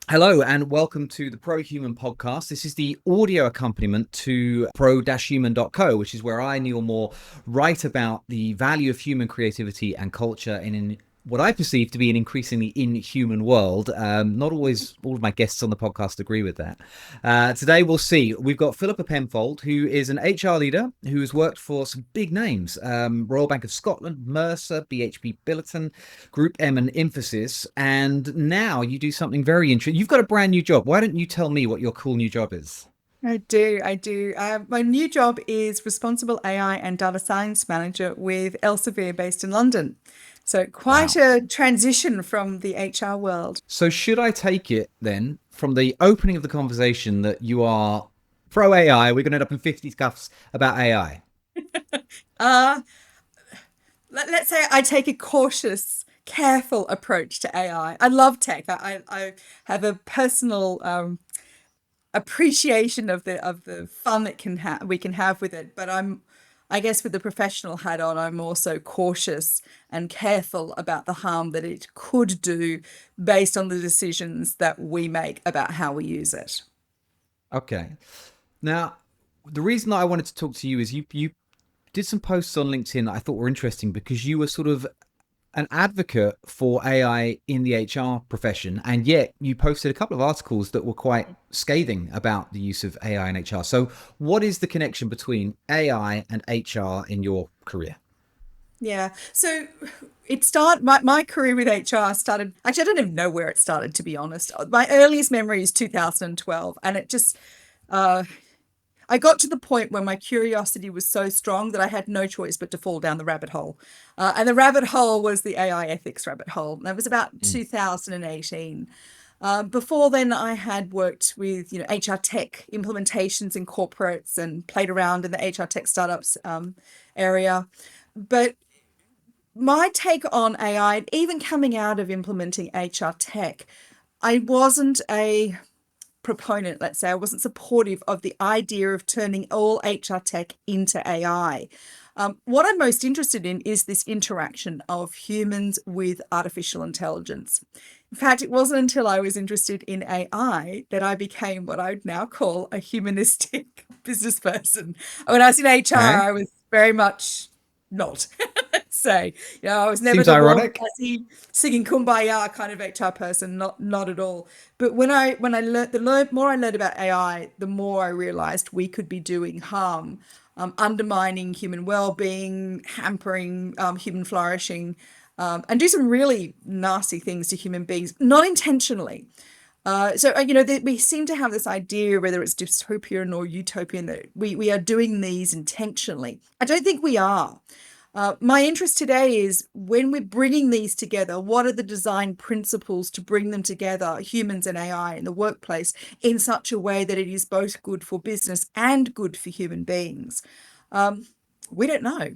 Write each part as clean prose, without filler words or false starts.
Hello and welcome to the Pro-Human podcast. This is the audio accompaniment to pro-human.co, which is where I, Neil Moore, write about the value of human creativity and culture in what I perceive to be an increasingly inhuman world. Not always all of my guests on the podcast agree with that. Today we'll see. We've got Philippa Penfold, who is an HR leader who has worked for some big names, Royal Bank of Scotland, Mercer, BHP Billiton, Group M and Infosys. And now you do something very interesting. You've got a brand new job. Why don't you tell me what your cool new job is? I do. My new job is Responsible AI and Data Science Manager with Elsevier based in London. So quite Wow. a transition from the HR world. So should I take it then from the opening of the conversation that you are pro AI? We're going to end up in 50 cuffs about AI. Uh, let's say I take a cautious, careful approach to AI. I love tech. I have a personal appreciation of the fun it can have we can have with it, but I guess with the professional hat on, I'm also cautious and careful about the harm that it could do based on the decisions that we make about how we use it. Okay. Now, the reason that I wanted to talk to you is you did some posts on LinkedIn that I thought were interesting because you were sort of an advocate for AI in the HR profession, and yet you posted a couple of articles that were quite scathing about the use of AI in HR. So, what is the connection between AI and HR in your career? Yeah. So my career with HR started, actually I don't even know where it started, to be honest. My earliest memory is 2012, and it just uh I got to the point where my curiosity was so strong that I had no choice but to fall down the rabbit hole. And the rabbit hole was the AI ethics rabbit hole. That was about Mm. 2018. Before then, I had worked with HR tech implementations in corporates and played around in the HR tech startups area. But my take on AI, even coming out of implementing HR tech, I wasn't a proponent, let's say. I wasn't supportive of the idea of turning all HR tech into AI. What I'm most interested in is this interaction of humans with artificial intelligence. In fact, it wasn't until I was interested in AI that I became what I would now call a humanistic business person. When I was in HR, Okay. I was very much not. Say, I was never Seems the warm, ironic. fuzzy, singing "Kumbaya" kind of HR person, not at all. But when I learned more I learned about AI, the more I realized we could be doing harm, undermining human well-being, hampering human flourishing, and do some really nasty things to human beings, not intentionally. We seem to have this idea, whether it's dystopian or utopian, that we are doing these intentionally. I don't think we are. My interest today is when we're bringing these together, what are the design principles to bring them together, humans and AI, in the workplace in such a way that it is both good for business and good for human beings? Um, we don't know.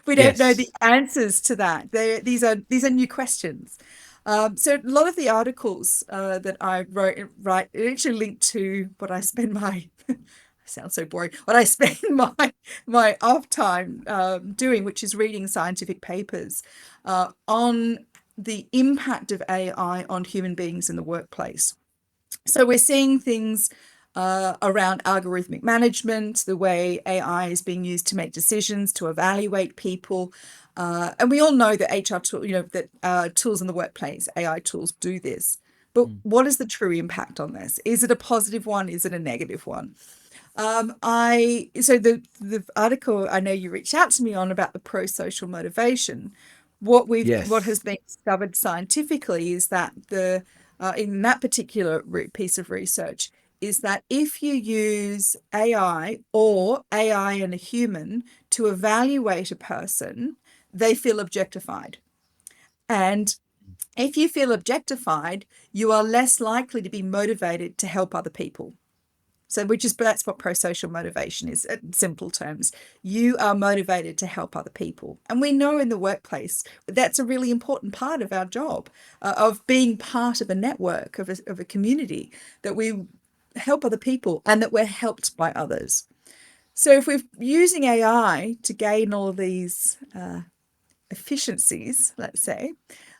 We don't know the Yes. answers to that. These are new questions. So a lot of the articles that I write, it actually linked to what I spend my sounds so boring. What I spend my off time doing, which is reading scientific papers on the impact of AI on human beings in the workplace. So we're seeing things around algorithmic management, the way AI is being used to make decisions, to evaluate people. And we all know that tools in the workplace, AI tools do this. But Mm. what is the true impact on this? Is it a positive one? Is it a negative one? I so the article I know you reached out to me on about the pro-social motivation. What has Yes. been discovered scientifically is that the in that particular piece of research is that if you use AI or AI and a human to evaluate a person, they feel objectified. And if you feel objectified, you are less likely to be motivated to help other people. So, that's what pro-social motivation is in simple terms. You are motivated to help other people. And we know in the workplace that's a really important part of our job, of being part of a network, of a community, that we help other people and that we're helped by others. So, if we're using AI to gain all of these efficiencies, let's say,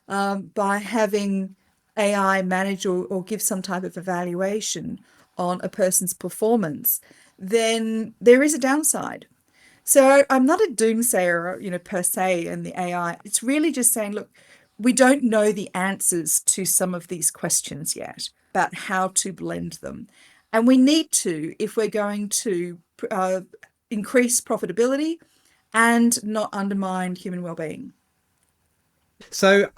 by having AI manage or give some type of evaluation on a person's performance, then there is a downside. So I'm not a doomsayer, per se, in the AI. It's really just saying, look, we don't know the answers to some of these questions yet about how to blend them. And we need to, if we're going to increase profitability and not undermine human well-being. So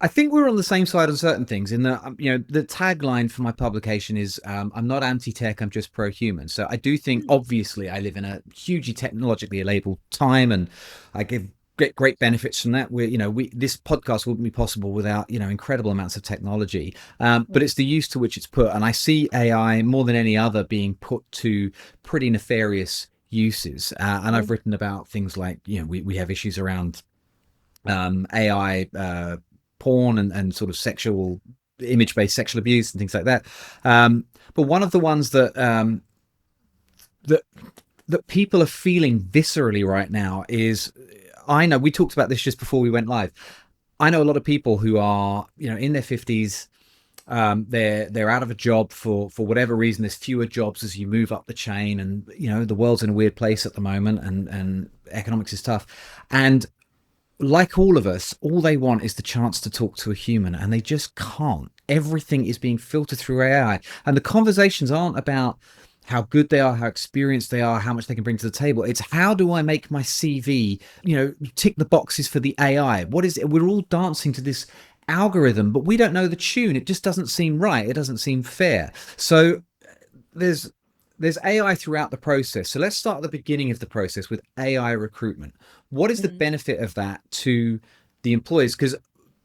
I think we're on the same side on certain things. In that, the tagline for my publication is, "I'm not anti-tech. I'm just pro-human." So I do think, obviously, I live in a hugely technologically enabled time, and I get great benefits from that. This podcast wouldn't be possible without incredible amounts of technology. But it's the use to which it's put, and I see AI more than any other being put to pretty nefarious uses. And I've written about things like we have issues around AI. Porn and sort of sexual image-based sexual abuse and things like that. But one of the ones that that people are feeling viscerally right now is, I know we talked about this just before we went live. I know a lot of people who are in their 50s. They're out of a job for whatever reason. There's fewer jobs as you move up the chain, and the world's in a weird place at the moment, and economics is tough. And like all of us, all they want is the chance to talk to a human, and they just can't. Everything is being filtered through AI, and the conversations aren't about how good they are, how experienced they are, how much they can bring to the table. It's, how do I make my CV, tick the boxes for the AI? What is it? We're all dancing to this algorithm, but we don't know the tune. It just doesn't seem right. It doesn't seem fair. So there's AI throughout the process. So let's start at the beginning of the process with AI recruitment. What is the benefit of that to the employees? Because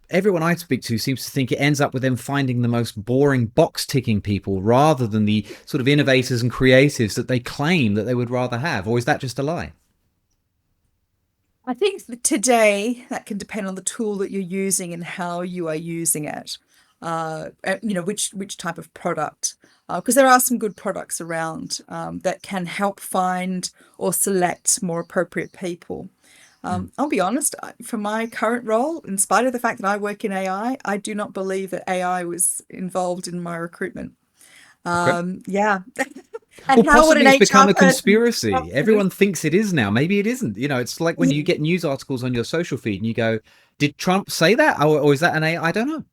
everyone I speak to seems to think it ends up with them finding the most boring box ticking people rather than the sort of innovators and creatives that they claim that they would rather have. Or is that just a lie? I think that today that can depend on the tool that you're using and how you are using it. Which type of product, because there are some good products around that can help find or select more appropriate people. I'll be honest, for my current role, in spite of the fact that I work in AI, I do not believe that AI was involved in my recruitment. Okay. Yeah. Well, And how would an possibly it's become HR a person conspiracy. Everyone thinks it is now. Maybe it isn't. It's like when you get news articles on your social feed and you go, "Did Trump say that? Or is that an AI? I don't know."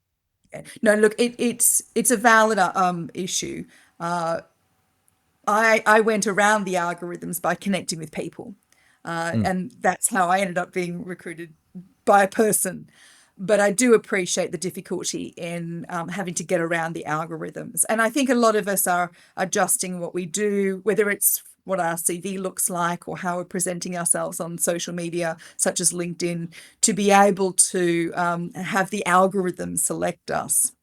No, look, it's a valid issue. I went around the algorithms by connecting with people, and that's how I ended up being recruited by a person. But I do appreciate the difficulty in having to get around the algorithms, and I think a lot of us are adjusting what we do, whether it's what our CV looks like or how we're presenting ourselves on social media, such as LinkedIn, to be able to have the algorithm select us.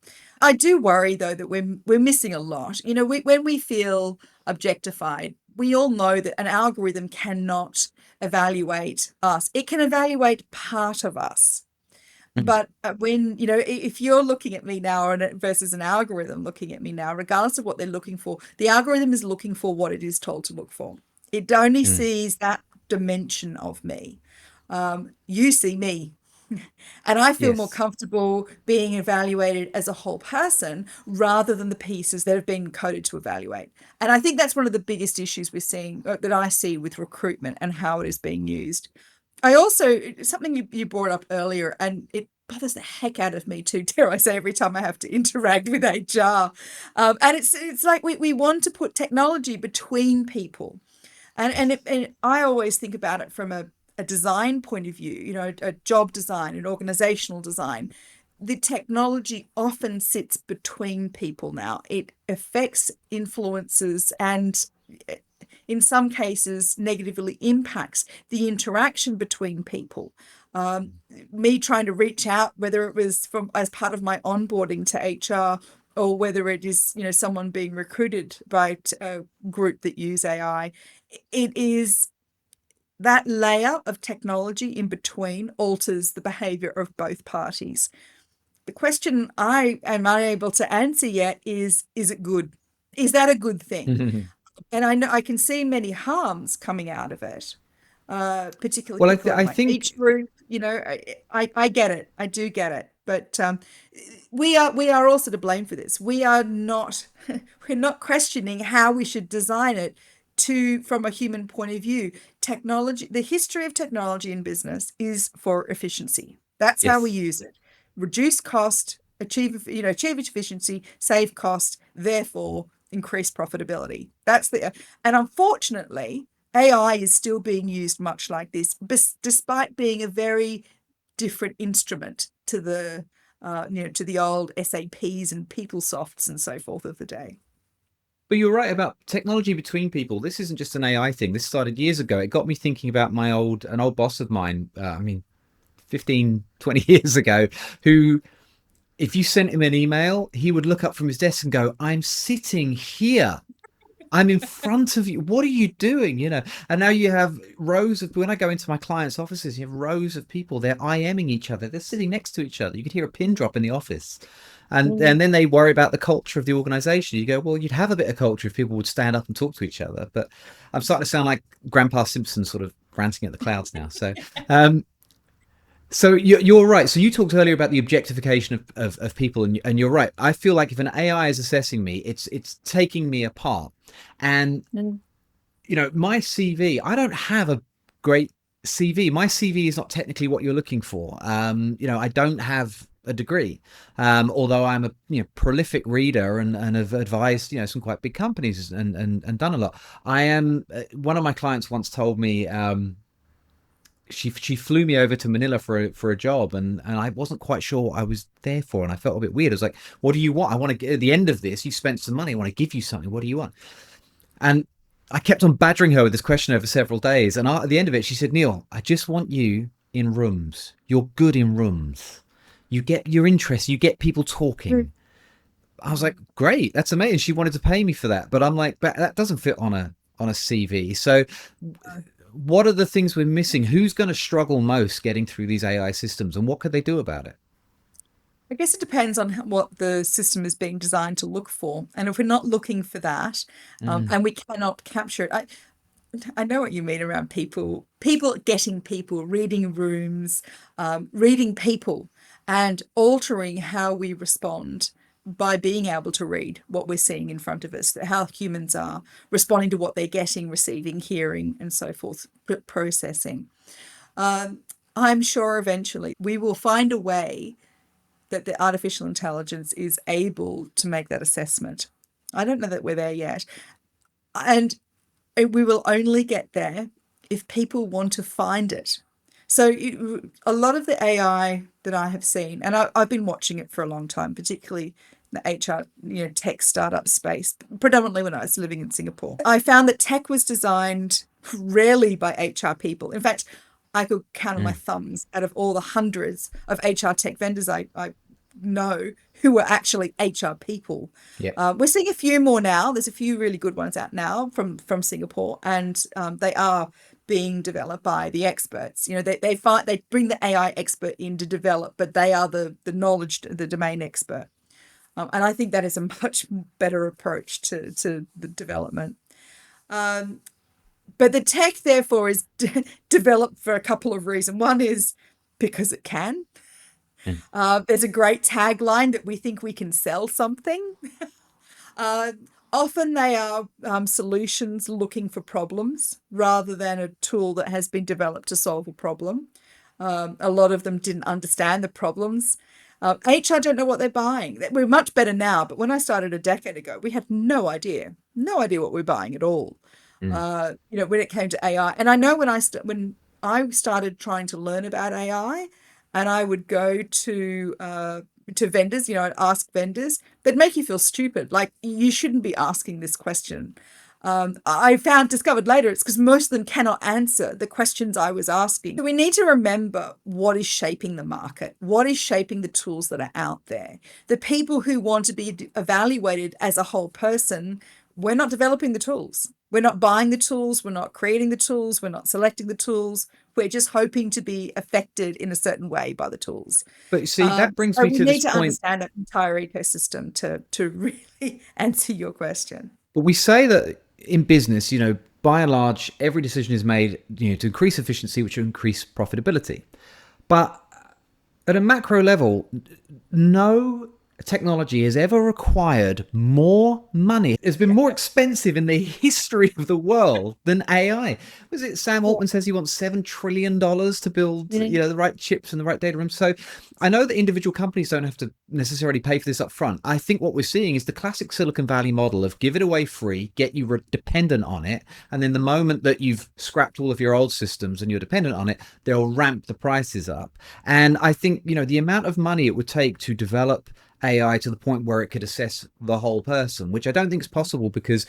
I do worry though that we're missing a lot. When we feel objectified, we all know that an algorithm cannot evaluate us. It can evaluate part of us. But when, if you're looking at me now versus an algorithm looking at me now, regardless of what they're looking for, the algorithm is looking for what it is told to look for. It only sees that dimension of me. You see me. And I feel more Yes. comfortable being evaluated as a whole person rather than the pieces that have been coded to evaluate. And I think that's one of the biggest issues we're seeing, that I see with recruitment and how it is being used. I also, something you brought up earlier, and it bothers the heck out of me too, dare I say, every time I have to interact with HR. And it's like we want to put technology between people. And I always think about it from a design point of view, a job design, an organizational design. The technology often sits between people now. It affects, influences, and in some cases negatively impacts the interaction between people. Me trying to reach out, whether it was from as part of my onboarding to HR, or whether it is someone being recruited by a group that use AI, it is that layer of technology in between alters the behavior of both parties. The question I am unable to answer yet is it good? Is that a good thing? And I know I can see many harms coming out of it, particularly Well, people at I my think age group. I get it. I do get it. But we are also to blame for this. We are not we're not questioning how we should design it to from a human point of view. Technology, the history of technology in business is for efficiency. That's how we Yes. use it. Reduce cost, achieve efficiency, save cost, therefore increase profitability. And unfortunately, AI is still being used much like this, despite being a very different instrument to the old SAPs and PeopleSofts and so forth of the day. But you're right about technology between people. This isn't just an AI thing. This started years ago. It got me thinking about an old boss of mine. 15, 20 years ago, who, if you sent him an email, he would look up from his desk and go, I'm sitting here. I'm in front of you. What are you doing? And now you have when I go into my clients' offices, you have rows of people. They're IMing each other. They're sitting next to each other. You could hear a pin drop in the office. And then they worry about the culture of the organization. You go, well, you'd have a bit of culture if people would stand up and talk to each other. But I'm starting to sound like Grandpa Simpson, sort of ranting at the clouds now. So you're right. So you talked earlier about the objectification of people, and you're right. I feel like if an AI is assessing me, it's taking me apart. And my CV, I don't have a great CV. My CV is not technically what you're looking for. I don't have a degree, although I'm a prolific reader and have advised some quite big companies and done a lot. I am. One of my clients once told me. She flew me over to Manila for a job, and I wasn't quite sure what I was there for, and I felt a bit weird. I was like, what do you want? I want to get at the end of this, you spent some money, I want to give you something. What do you want? And I kept on badgering her with this question over several days, and at the end of it, she said, Neil, I just want you in rooms. You're good in rooms. You get your interest, you get people talking. I was like, great, that's amazing. She wanted to pay me for that, but I'm like, but that doesn't fit on a CV. So what are the things we're missing? Who's going to struggle most getting through these AI systems, and what could they do about it? I guess it depends on what the system is being designed to look for. And if we're not looking for that, and we cannot capture it, I know what you mean around people getting people, reading rooms, reading people, and altering how we respond by being able to read what we're seeing in front of us, how humans are responding to what they're getting, receiving, hearing, and so forth, processing. I'm sure eventually we will find a way that the artificial intelligence is able to make that assessment. I don't know that we're there yet. And we will only get there if people want to find it. So a lot of the AI that I have seen, and I've been watching it for a long time, particularly the HR, tech startup space, predominantly when I was living in Singapore. I found that tech was designed rarely by HR people. In fact, I could count on my thumbs out of all the hundreds of HR tech vendors I know who were actually HR people. Yeah. We're seeing a few more now. There's a few really good ones out now from Singapore, and they are being developed by the experts. They bring the AI expert in to develop, but they are the domain expert. And I think that is a much better approach to the development. But the tech, therefore, is developed for a couple of reasons. One is because it can. There's a great tagline that we think we can sell something. Often they are solutions looking for problems rather than a tool that has been developed to solve a problem. A lot of them didn't understand the problems. HR don't know what they're buying. We're much better now, but when I started a decade ago, we had no idea what we're buying at all. When it came to AI, and I know when I started trying to learn about AI, and I would go to vendors, I'd ask vendors, they'd make you feel stupid. Like, you shouldn't be asking this question. I discovered later it's because most of them cannot answer the questions I was asking. So we need to remember what is shaping the market, what is shaping the tools that are out there. The people who want to be evaluated as a whole person, we're not developing the tools. We're not buying the tools. We're not creating the tools. We're not selecting the tools. We're just hoping to be affected in a certain way by the tools. But you see, that brings So me we to need this to point. understand that entire ecosystem to really answer your question. But we say that in business, by and large, every decision is made, to increase efficiency, which will increase profitability. But At a macro level, no technology has ever required more money. It's been more expensive in the history of the world than AI. Was it Sam Yeah. Altman says he wants $7 trillion to build, Mhm. the right chips and the right data rooms. So I know that individual companies don't have to necessarily pay for this up front. I think what we're seeing is the classic Silicon Valley model of give it away free, get you dependent on it, and then the moment that you've scrapped all of your old systems and you're dependent on it, they'll ramp the prices up. And I think, the amount of money it would take to develop AI to the point where it could assess the whole person, which I don't think is possible because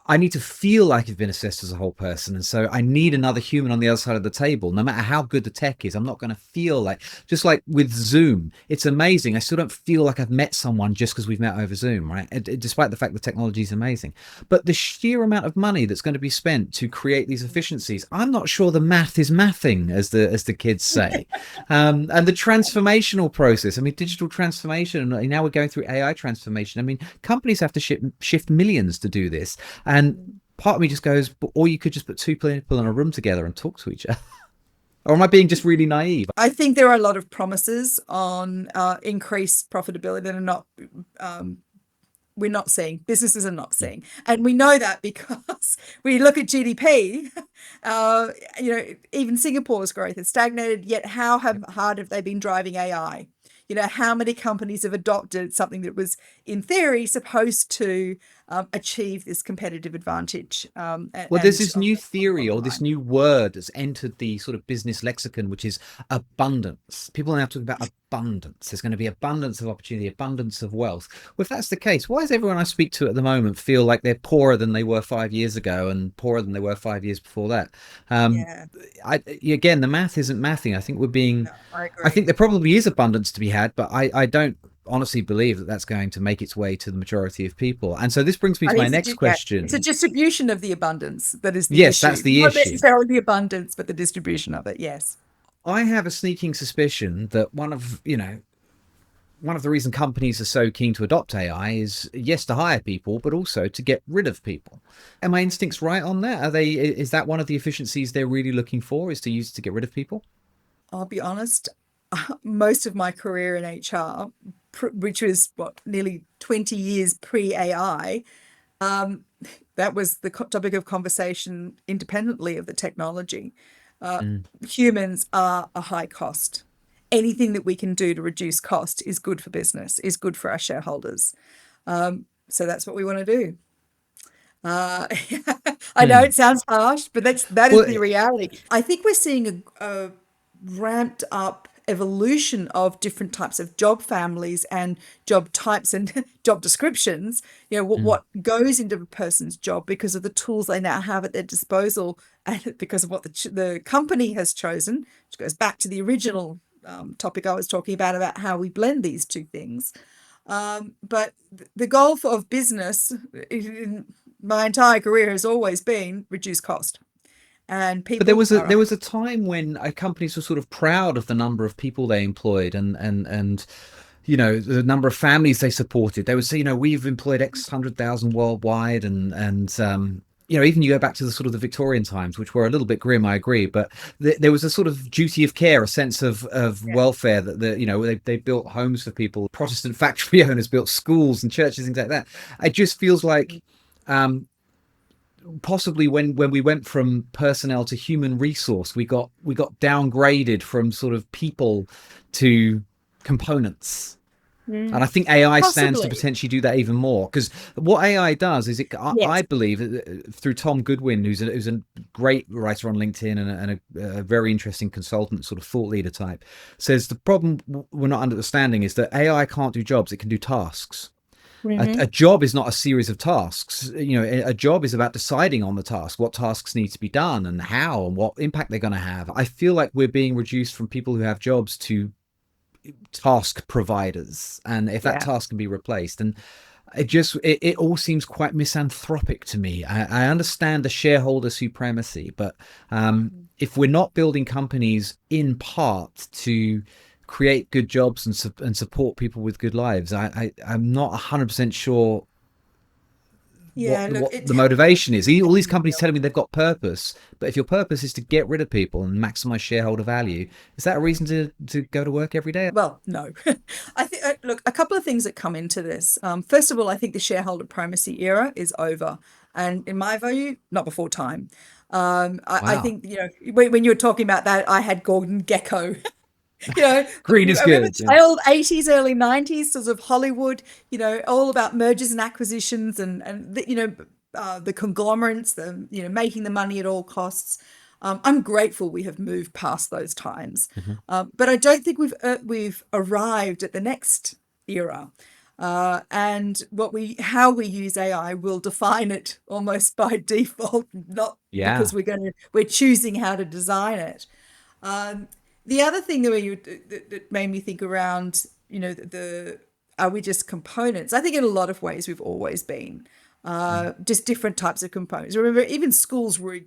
I need to feel like I've been assessed as a whole person. And so I need another human on the other side of the table. No matter how good the tech is, I'm not going to feel like, just like with Zoom, it's amazing. I still don't feel like I've met someone just because we've met over Zoom, right? Despite the fact the technology is amazing. But the sheer amount of money that's going to be spent to create these efficiencies, I'm not sure the math is mathing, as the kids say. And the transformational process, I mean, digital transformation, and now we're going through AI transformation. I mean, companies have to shift millions to do this. And part of me just goes, or you could just put two people in a room together and talk to each other. Or am I being just really naive? I think there are a lot of promises on increased profitability that are not we're not seeing, businesses are not Yeah. seeing. And we know that because we look at GDP, even Singapore's growth has stagnated, yet hard have they been driving AI? How many companies have adopted something that was, in theory, supposed to achieve this competitive advantage? Well, there's And this new on the theory bottom or this line. new word that's entered the sort of business lexicon, which is abundance. People are now talking about abundance. There's going to be abundance of opportunity, abundance of wealth. Well, if that's the case, why does everyone I speak to at the moment feel like they're poorer than they were 5 years ago and poorer than they were 5 years before that? Um, Yeah, again, the math isn't mathing. I think no, I I think agree. there probably is abundance to be had, but I don't honestly believe that that's going to make its way to the majority of people. And so this brings me I to think my next it's a question. distribution of the abundance that is the Yes, that's issue. the Not issue. necessarily the abundance, but the distribution of it. Yes. I have a sneaking suspicion that one of the reasons companies are so keen to adopt AI is yes to hire people, but also to get rid of people. Are my instincts right on that? Is that one of the efficiencies they're really looking for, is to use it to get rid of people? I'll be honest, most of my career in HR, which was what, nearly 20 years pre AI, that was the topic of conversation independently of the technology. Mm. Humans are a high cost. Anything that we can do to reduce cost is good for business, is good for our shareholders. So that's what we want to do. Uh, I know Hmm. it sounds harsh, but that is Well, the reality. I think we're seeing a ramped up evolution of different types of job families and job types and job descriptions. mm. What goes into a person's job because of the tools they now have at their disposal and because of what the company has chosen, which goes back to the original topic I was talking about how we blend these two things. But the goal of business in my entire career has always been reduce cost, and But there people was a are a there was a time when companies were sort of proud of the number of people they employed and the number of families they supported. They would say, we've employed X 100,000 worldwide, and even you go back to the sort of the Victorian times, which were a little bit grim, I agree, but there was a sort of duty of care, a sense of yeah. welfare that they built homes for people. Protestant factory owners built schools and churches, things like that. It just feels like um, possibly when we went from personnel to human resource, we got downgraded from sort of people to components. And I think AI stands to Possibly. potentially do that even more, because what AI does is I Yes. believe through Tom Goodwin, who's a great writer on LinkedIn and a very interesting consultant, sort of thought leader type, says the problem we're not understanding is that AI can't do jobs; it can do tasks. A Hmm. job is not a series of tasks. A job is about deciding on the task, what tasks need to be done and how and what impact they're going to have. I feel like we're being reduced from people who have jobs to task providers, and if that Yeah. task can be replaced, and it all seems quite misanthropic to me. I understand the shareholder supremacy, but if we're not building companies in part to create good jobs and support people with good lives, I'm not 100% sure Yeah, look, what the motivation is. All these companies telling me they've got purpose, but if your purpose is to get rid of people and maximize shareholder value, is that a reason to go to work every day? well, no. I think, look, a couple of things that come into this. First of all, I think the shareholder primacy era is over. And in my view, not before time. I Wow, think, when you were talking about that, I had Gordon Gecko. you know, green is I remember good. the old 80s, early 90s, sort of Hollywood, all about mergers and acquisitions and the conglomerates, making the money at all costs. I'm grateful we have moved past those times, Mhm. but I don't think we've arrived at the next era. And how we use AI will define it almost by default, not Yeah. because we're choosing how to design it. Um, the other thing that made me think around, the are we just components? I think in a lot of ways we've always been just different types of components. Remember, even schools were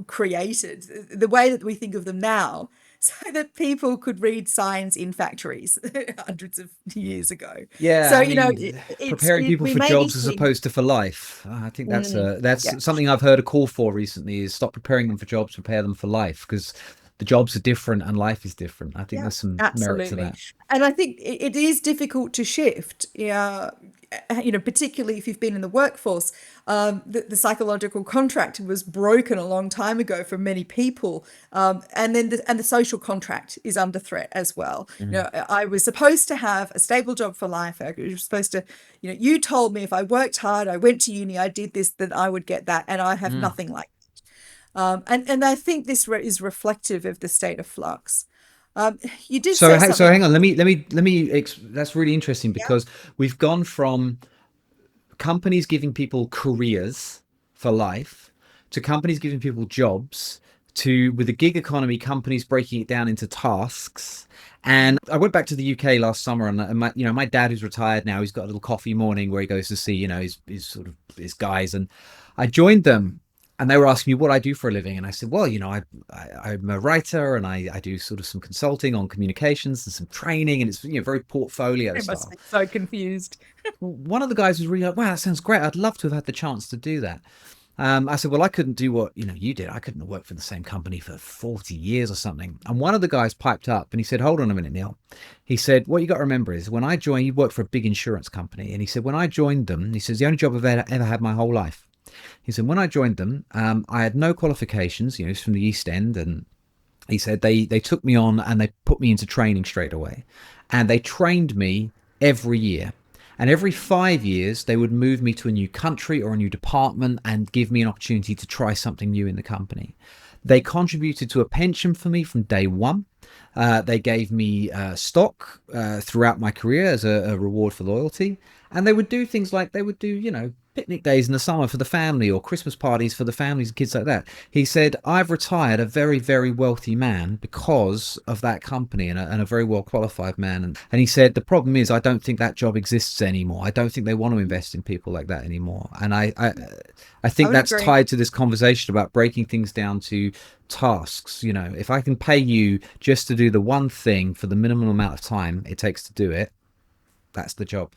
created the way that we think of them now, so that people could read science in factories hundreds of years ago. Yeah, So I mean, preparing people we for may be jobs as seeing. opposed to for life. I think Yeah, that's something I've heard a call for recently is stop preparing them for jobs, prepare them for life because the jobs are different and life is different. I think yeah, there's some merit to absolutely. that. And I think it is difficult to shift. Yeah, particularly if you've been in the workforce. The psychological contract was broken a long time ago for many people, and then the social contract is under threat as well. Mhm. I was supposed to have a stable job for life. I was supposed to, you told me if I worked hard, I went to uni, I did this, then I would get that, and I have Mm. nothing like. And I think this is reflective of the state of flux. You did say So something. hang on, that's really interesting Yeah. because we've gone from companies giving people careers for life to companies giving people jobs to with the gig economy companies breaking it down into tasks. And I went back to the UK last summer, and my dad who's retired now, he's got a little coffee morning where he goes to see his sort of his guys, and I joined them. And they were asking me what I do for a living, and I said, "Well, I'm a writer, and I do sort of some consulting on communications and some training, and it's very portfolio I must style." be so confused. One of the guys was really like, "Wow, that sounds great. I'd love to have had the chance to do that." I said, "Well, I couldn't do what you did. I couldn't have worked for the same company for 40 years or something." And one of the guys piped up and he said, "Hold on a minute, Neil." He said, "What you got to remember is when I joined, he worked for a big insurance company, and he said when I joined them, he says the only job I've ever had my whole life." He said when I joined them, I had no qualifications. He's from the East End, and he said they took me on and they put me into training straight away, and they trained me every year. And every 5 years, they would move me to a new country or a new department and give me an opportunity to try something new in the company. They contributed to a pension for me from day one. They gave me stock throughout my career as a reward for loyalty. And they would do things like they would do, picnic days in the summer for the family or Christmas parties for the families and kids like that. He said, I've retired a very, very wealthy man because of that company and a very well qualified man. And he said, the problem is, I don't think that job exists anymore. I don't think they want to invest in people like that anymore. And I I think would that's agree. tied to this conversation about breaking things down to tasks. If I can pay you just to do the one thing for the minimum amount of time it takes to do it, that's the job.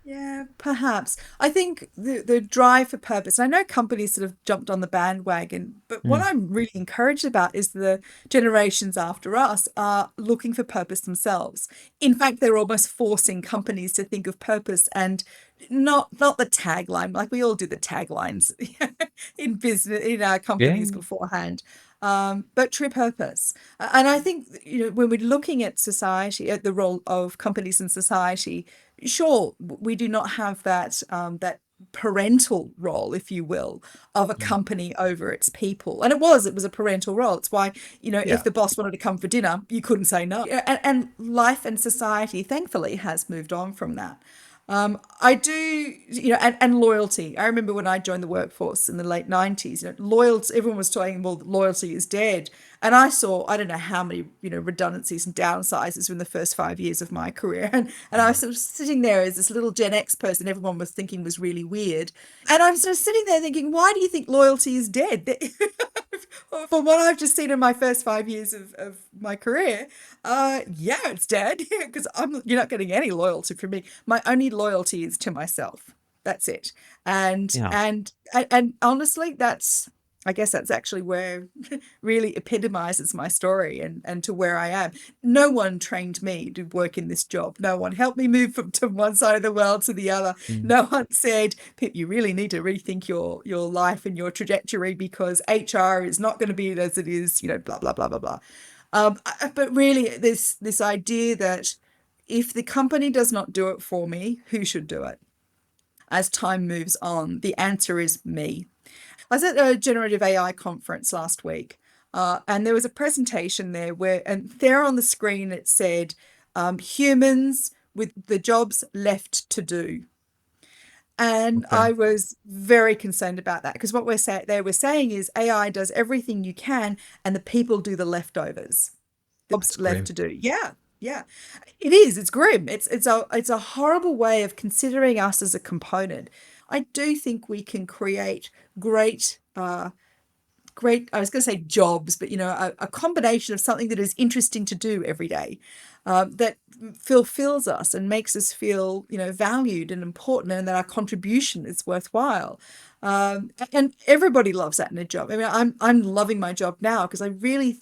Yeah, perhaps. I think the drive for purpose, and I know companies sort of jumped on the bandwagon, but what Mm. I'm really encouraged about is the generations after us are looking for purpose themselves. In fact, they're almost forcing companies to think of purpose and not the tagline, like we all do the taglines in business, in our Yeah. companies beforehand. But true purpose. And I think, when we're looking at society, at the role of companies in society, sure, we do not have that parental role, if you will, of a Mm. company over its people. And it was a parental role. It's why, if Yeah. the boss wanted to come for dinner, you couldn't say no. And life and society, thankfully, has moved on from that. I do, and loyalty. I remember when I joined the workforce in the late 90s, loyalty, everyone was saying, well, loyalty is dead. And I saw, I don't know how many, redundancies and downsizes in the first 5 years of my career. And I was sort of sitting there as this little Gen X person everyone was thinking was really weird. And I'm sort of sitting there thinking, why do you think loyalty is dead? From what I've just seen in my first 5 years of my career, yeah, it's dead because you're not getting any loyalty from me. My only loyalty is to myself. That's it. And Yeah. and and honestly, I guess that's actually where really epitomizes my story and to where I am. No one trained me to work in this job. No one helped me move from to one side of the world to the other. Mm. No one said, Pip, you really need to rethink your life and your trajectory because HR is not going to be as it is, blah, blah, blah, blah, blah. But really, this idea that if the company does not do it for me, who should do it? As time moves on, the answer is me. I was at a generative AI conference last week, and there was a presentation there and there on the screen it said, humans with the jobs left to do. And Okay. I was very concerned about that because what they were saying is AI does everything you can, and the people do the leftovers. Jobs That's left grim. to do. Yeah, yeah, it is. It's grim. It's a horrible way of considering us as a component. I do think we can create great I was going to say jobs, but a combination of something that is interesting to do every day, that fulfills us and makes us feel, valued and important, and that our contribution is worthwhile. And everybody loves that in a job. I mean, I'm loving my job now because I really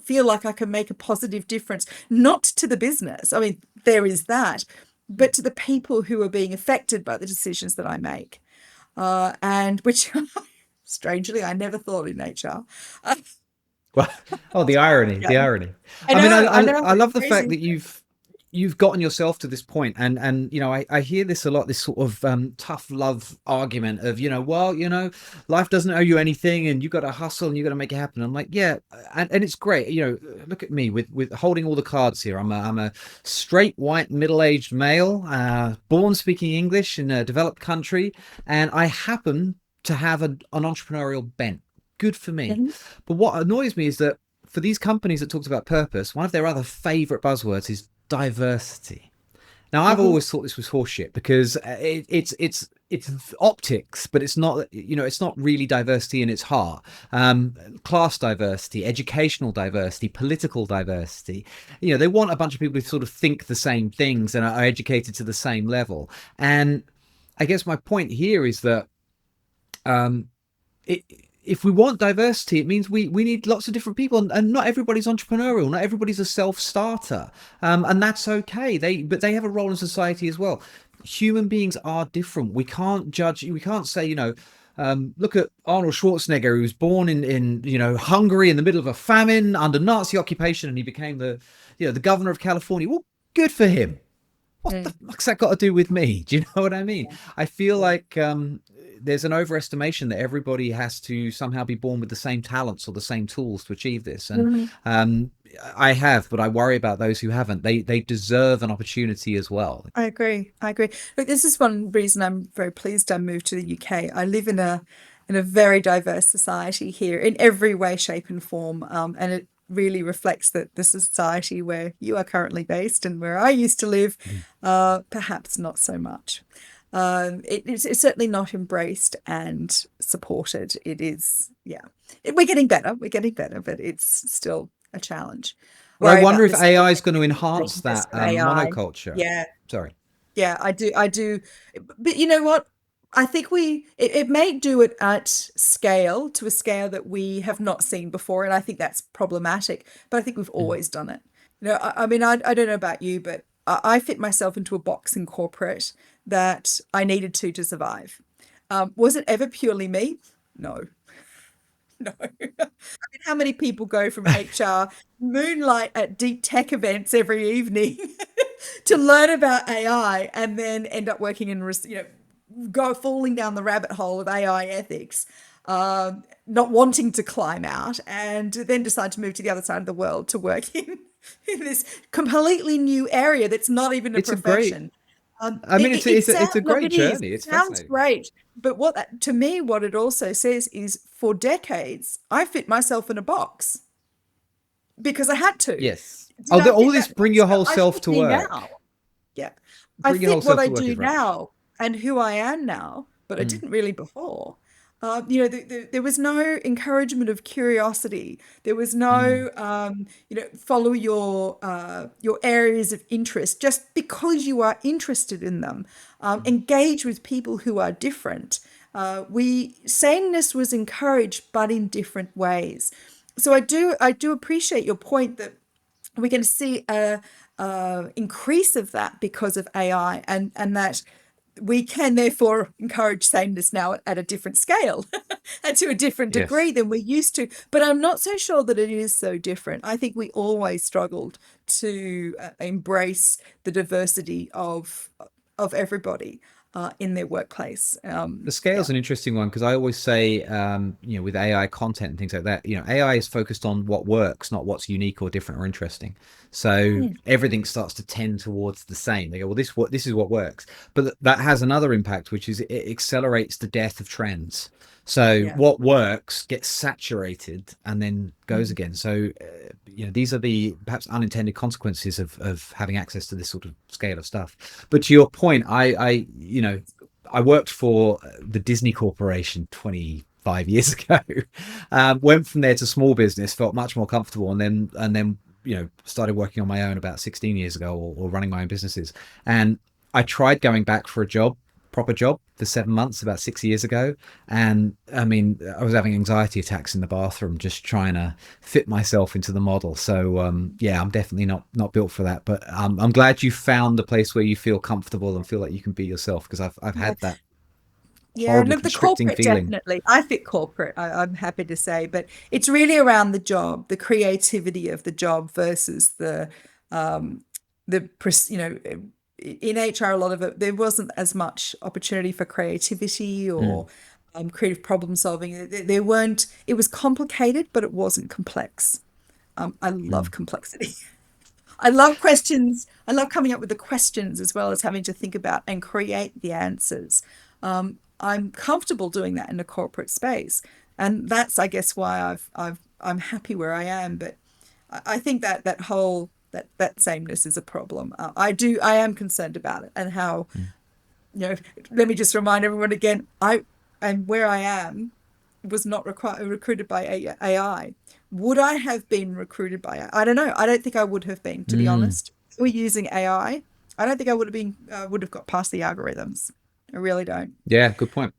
feel like I can make a positive difference, not to the business. I mean, there is that, but to the people who are being affected by the decisions that I make, and which strangely, I never thought in HR. Uh, Well, oh, the irony, yeah, the irony. I I mean, know, I know, I it's love the fact crazy. that you've gotten yourself to this point, and I hear this a lot, this sort of tough love argument of well, life doesn't owe you anything, and you got to hustle and you got to make it happen. I'm like, yeah, and it's great. Look at me with holding all the cards here. I'm a straight white middle aged male, born speaking English in a developed country, and I happen to have an entrepreneurial bent. Good for me. Mhm, But what annoys me is that for these companies that talked about purpose, one of their other favorite buzzwords is diversity. Now, I've mhm. always thought this was horseshit because it's optics, but it's not. It's not really diversity in its heart. Class diversity, educational diversity, political diversity. They want a bunch of people who sort of think the same things and are educated to the same level. And I guess my point here is that um, it, if we want diversity, it means we need lots of different people, and not everybody's entrepreneurial, not everybody's a self-starter, and that's okay. But they have a role in society as well. Human beings are different. We can't judge. We can't say look at Arnold Schwarzenegger, who was born in Hungary in the middle of a famine under Nazi occupation, and he became the governor of California. Well, good for him. What the Mm. fuck's that got to do with me? Do you know what I mean? Yeah, I feel yeah. like there's an overestimation that everybody has to somehow be born with the same talents or the same tools to achieve this. And Mhm. um, I have, but I worry about those who haven't. They deserve an opportunity as well. I agree. I agree. Look, this is one reason I'm very pleased I moved to the UK. I live in a very diverse society here in every way, shape, and form, and it really reflects that the society where you are currently based and where I used to live, perhaps not so much. It's certainly not embraced and supported. It is, yeah. We're getting better. We're getting better, but it's still a challenge. But I Worry wonder about if the AI is going to enhance dangerous that of AI. monoculture. Yeah, Sorry. yeah, I do. But you know what? I think it may do it at scale, to a scale that we have not seen before, and I think that's problematic. But I think we've Mm. always done it. I mean, I don't know about you, but I fit myself into a box in corporate that I needed to survive. Was it ever purely me? No, no. I mean, how many people go from HR, moonlight at deep tech events every evening to learn about AI and then end up working in, go falling down the rabbit hole of AI ethics, not wanting to climb out, and then decide to move to the other side of the world to work in this completely new area that's not even a It's a great. profession. I mean, it's Sounds, a look, great it is. journey. It It's sounds fascinating. great. But to me, what it also says is for decades, I fit myself in a box because I had to. Yes. Did Oh, I all fit this that bring box? your No, whole I self fit to me work. now. Yeah. I Bring your whole fit what self I to work do is rubbish. now and who I am now, but I Mm. didn't really before. There was no encouragement of curiosity. There was Mm, no, follow your areas of interest just because you are interested in them. Engage with people who are different. We Sameness was encouraged, but in different ways. So I do appreciate your point that we're going to see a increase of that because of AI, and that we can therefore encourage sameness now at a different scale and to a different degree yes. than we're used to. But I'm not so sure that it is so different. I think we always struggled to embrace the diversity of everybody in their workplace. The Yeah. scale's an interesting one because I always say, with AI content and things like that, AI is focused on what works, not what's unique or different or interesting. So Mm. everything starts to tend towards the same. They go, well, this is what works, but that has another impact, which is it accelerates the death of trends. So Yeah. what works gets saturated and then goes Mm. again. So these are the perhaps unintended consequences of having access to this sort of scale of stuff. But to your point, I worked for the Disney Corporation 25 years ago. Went from there to small business, felt much more comfortable, and then started working on my own about 16 years ago, or running my own businesses. And I tried going back for a proper job, for 7 months about 6 years ago, and I mean I was having anxiety attacks in the bathroom just trying to fit myself into the model. So yeah, I'm definitely not built for that, but I'm glad you found the place where you feel comfortable and feel like you can be yourself, because I've Yeah. had that Yeah, horrible look, the constricting corporate feeling. definitely. I fit corporate, I'm happy to say, but it's really around the job, the creativity of the job versus um, in HR, a lot of it, there wasn't as much opportunity for creativity Mm, or creative problem solving. There weren't, it was complicated, but it wasn't complex. I love mm, complexity. I love questions. I love coming up with the questions as well as having to think about and create the answers. I'm comfortable doing that in a corporate space, and that's, I guess, why I'm happy where I am. But I think that that sameness is a problem. I am concerned about it and how, mm, you know. Let me just remind everyone again. I and where I am was not recruited by AI. Would I have been recruited by AI? I don't know. I don't think I would have been, to be mm. honest. If we're using AI. I don't think I would have got past the algorithms. I really don't. Yeah, good point.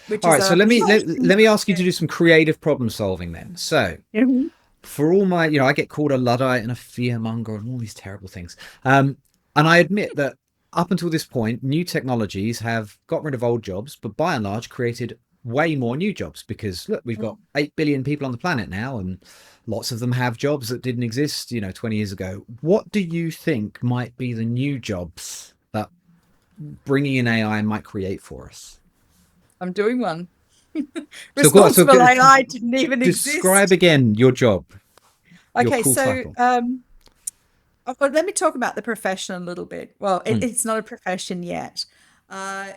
Which All is right, so let which me is let me ask you to do some creative problem solving then. So Mhm. for all my, I get called a Luddite and a fearmonger and all these terrible things. And I admit that up until this point, new technologies have got rid of old jobs, but by and large created way more new jobs, because look, we've got 8 billion people on the planet now, and lots of them have jobs that didn't exist, 20 years ago. What do you think might be the new jobs that bringing in AI might create for us? I'm doing one. So go on, Responsible AI didn't even describe exist. again your job, your Okay, cool so title. let me talk about the profession a little bit. Well, Mm, it's not a profession yet.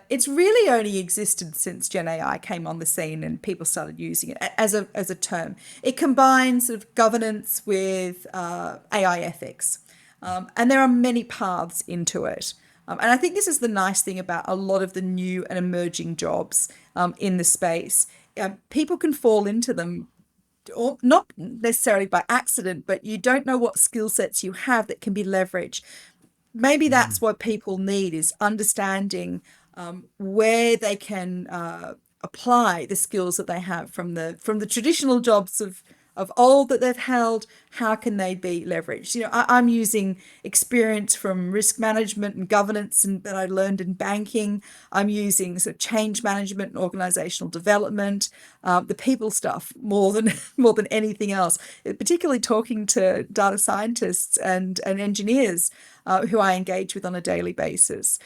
It's really only existed since Gen AI came on the scene and people started using it as a term. It combines sort of governance with AI ethics, and there are many paths into it. And I think this is the nice thing about a lot of the new and emerging jobs in the space. People can fall into them, or not necessarily by accident, but you don't know what skill sets you have that can be leveraged. Maybe mm, that's what people need, is understanding where they can apply the skills that they have from the traditional jobs of old that they've held. How can they be leveraged? I'm using experience from risk management and governance and that I learned in banking. I'm using sort of change management and organizational development, the people stuff more than more than anything else. Particularly talking to data scientists and engineers who I engage with on a daily basis.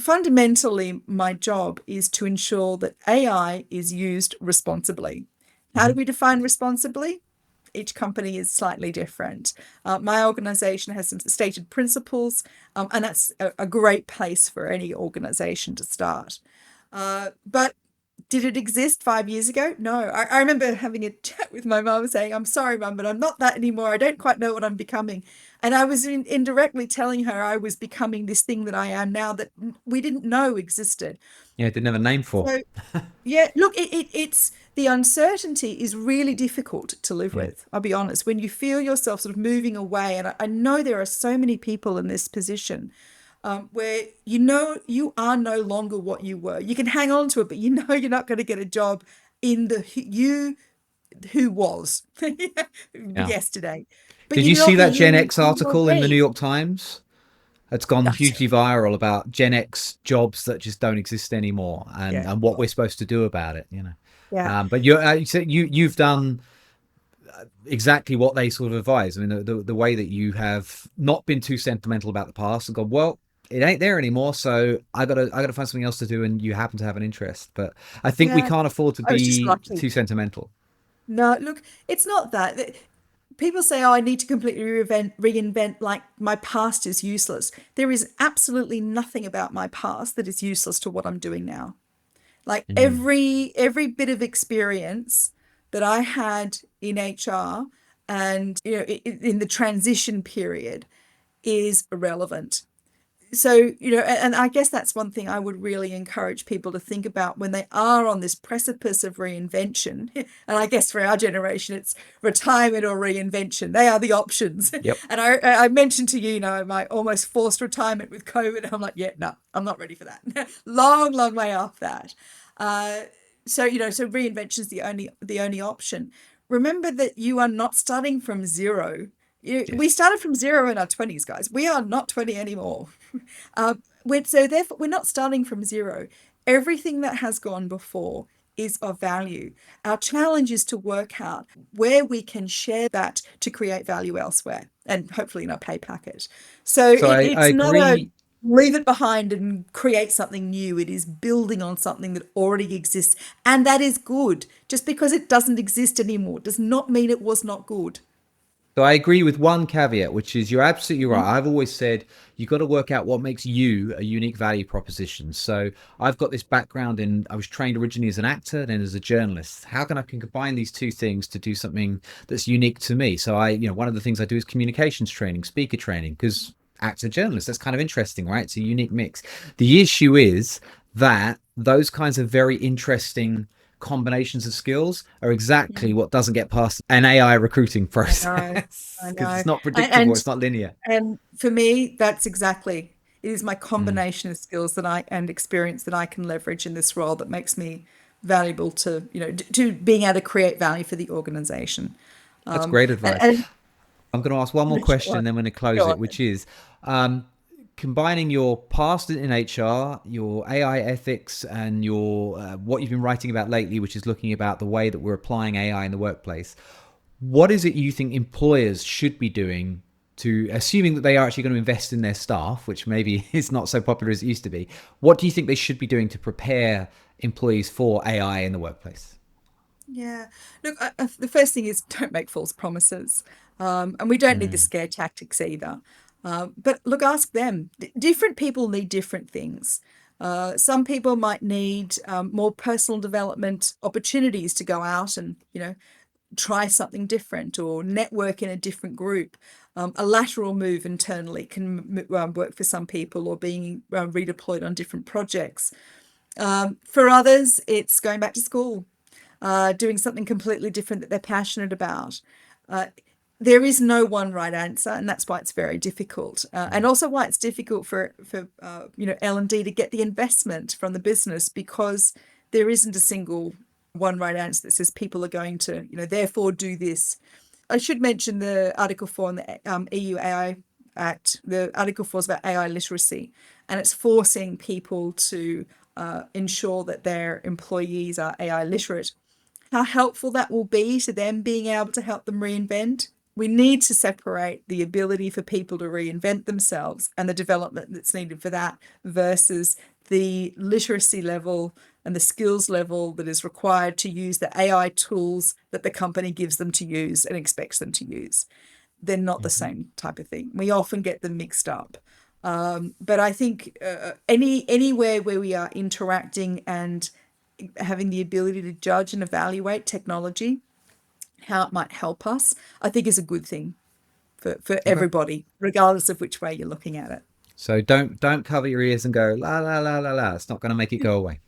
Fundamentally, my job is to ensure that AI is used responsibly. How do mhm. we define responsibly? Each company is slightly different. My organization has some stated principles, and that's a great place for any organization to start. But Did it exist 5 years ago? No. I remember having a chat with my mum saying, I'm sorry, mum, but I'm not that anymore. I don't quite know what I'm becoming. And I was indirectly telling her I was becoming this thing that I am now that we didn't know existed. Yeah, didn't have a name for. So, yeah, look, it's the uncertainty is really difficult to live Yeah. with. I'll be honest. When you feel yourself sort of moving away, and I know there are so many people in this position where you know you are no longer what you were. You can hang on to it, but you know you're not going to get a job in the you who was Yeah. yesterday. But Did you're you see not the that Gen you X you will article in the New be. York Times? It's gone That's hugely viral about Gen X jobs that just don't exist anymore, and yeah, what we're supposed to do about it. yeah, But you've done exactly what they sort of advise. I mean, the way that you have not been too sentimental about the past and gone, well, it ain't there anymore, so I gotta find something else to do, and you happen to have an interest. But I think we yeah. can't afford to I was just be lucky. too sentimental. No, look, it's not that. People say, oh, I need to completely reinvent, like my past is useless. There is absolutely nothing about my past that is useless to what I'm doing now. Like Mm. every bit of experience that I had in HR and in the transition period is irrelevant. So, and I guess that's one thing I would really encourage people to think about when they are on this precipice of reinvention. And I guess for our generation, it's retirement or reinvention. They are the options. Yep. And I mentioned to you, my almost forced retirement with COVID. I'm like, yeah, no, I'm not ready for that. Long, long way off that. Uh, so reinvention is the only option. Remember that you are not starting from zero. We Yes. started from zero in our 20s, guys. We are not 20 anymore. So therefore, we're not starting from zero. Everything that has gone before is of value. Our challenge is to work out where we can share that to create value elsewhere and hopefully in our pay packet. So So I it's not a agree. leave it behind and create something new. It is building on something that already exists. And that is good. Just because it doesn't exist anymore does not mean it was not good. So I agree with one caveat, which is you're absolutely Mm, right. I've always said you've got to work out what makes you a unique value proposition. So I've got this background in, I was trained originally as an actor, then as a journalist. How can I can combine these two things to do something that's unique to me? So one of the things I do is communications training, speaker training, because actor, journalist, that's kind of interesting, right? It's a unique mix. The issue is that those kinds of very interesting combinations of skills are exactly mm. what doesn't get past an AI recruiting I know. process I because know. it's not And, predictable, and it's not linear. And for me, that's exactly it is my Mm. combination of skills and experience that I can leverage in this role that makes me valuable to, to being able to create value for the organization. That's Um, great and, advice. and I'm going to ask one more go question on, and then we're going to close go it, on. which is um, combining your past in HR, your AI ethics, and your what you've been writing about lately, which is looking about the way that we're applying AI in the workplace. What is it you think employers should be doing to, assuming that they are actually going to invest in their staff, which maybe is not so popular as it used to be? What do you think they should be doing to prepare employees for AI in the workplace? Yeah. Look, the first thing is don't make false promises. And we don't need the Mm. scare tactics either. But look, ask them. Different people need different things. Some people might need more personal development opportunities to go out and, try something different or network in a different group. A lateral move internally can work for some people or being redeployed on different projects. For others, it's going back to school, doing something completely different that they're passionate about. Uh, there is no one right answer, and that's why it's very difficult, and also why it's difficult for L&D to get the investment from the business because there isn't a single one right answer that says people are going to therefore do this. I should mention the Article 4 in the EU AI Act. The Article 4 is about AI literacy, and it's forcing people to ensure that their employees are AI literate. How helpful that will be to them being able to help them reinvent. We need to separate the ability for people to reinvent themselves and the development that's needed for that versus the literacy level and the skills level that is required to use the AI tools that the company gives them to use and expects them to use. They're not the Mhm. same type of thing. We often get them mixed up. But I think anywhere where we are interacting and having the ability to judge and evaluate technology, how it might help us, I think is a good thing for Okay. everybody, regardless of which way you're looking at it. So don't cover your ears and go la la la la la. It's not going to make it go away.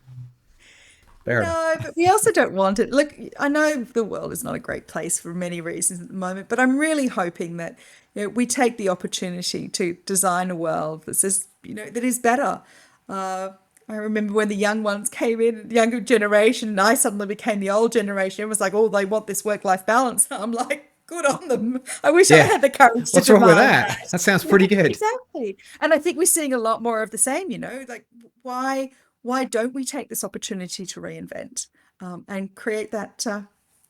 Fair enough. No, but we also don't want it. Look, I know the world is not a great place for many reasons at the moment, but I'm really hoping that, we take the opportunity to design a world that says, that is better. I remember when the young ones came in, the younger generation, and I suddenly became the old generation. It was like, oh, they want this work-life balance. I'm like, good on them. I wish I Yeah. had the courage to What's wrong with demand that? that. That sounds Yeah, pretty good. exactly. And I think we're seeing a lot more of the same, like why don't we take this opportunity to reinvent, and create that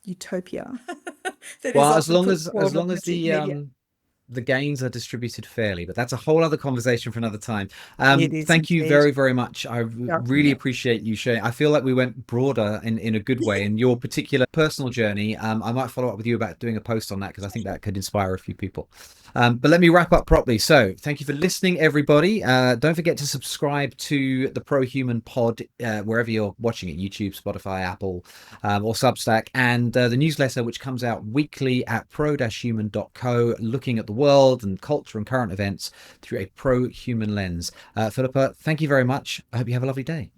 utopia that is Well, often put as forward on long as the media? the gains are distributed fairly, but that's a whole other conversation for another time. It is Thank you indeed. very, very much. I Yeah, really yeah. appreciate you sharing. I feel like we went broader in a good way in your particular personal journey. I might follow up with you about doing a post on that because I think that could inspire a few people. But let me wrap up properly. So thank you for listening, everybody. Don't forget to subscribe to the Pro Human Pod wherever you're watching it, YouTube, Spotify, Apple, or Substack, and the newsletter, which comes out weekly at pro-human.co, looking at the world and culture and current events through a pro-human lens. Philippa, thank you very much. I hope you have a lovely day.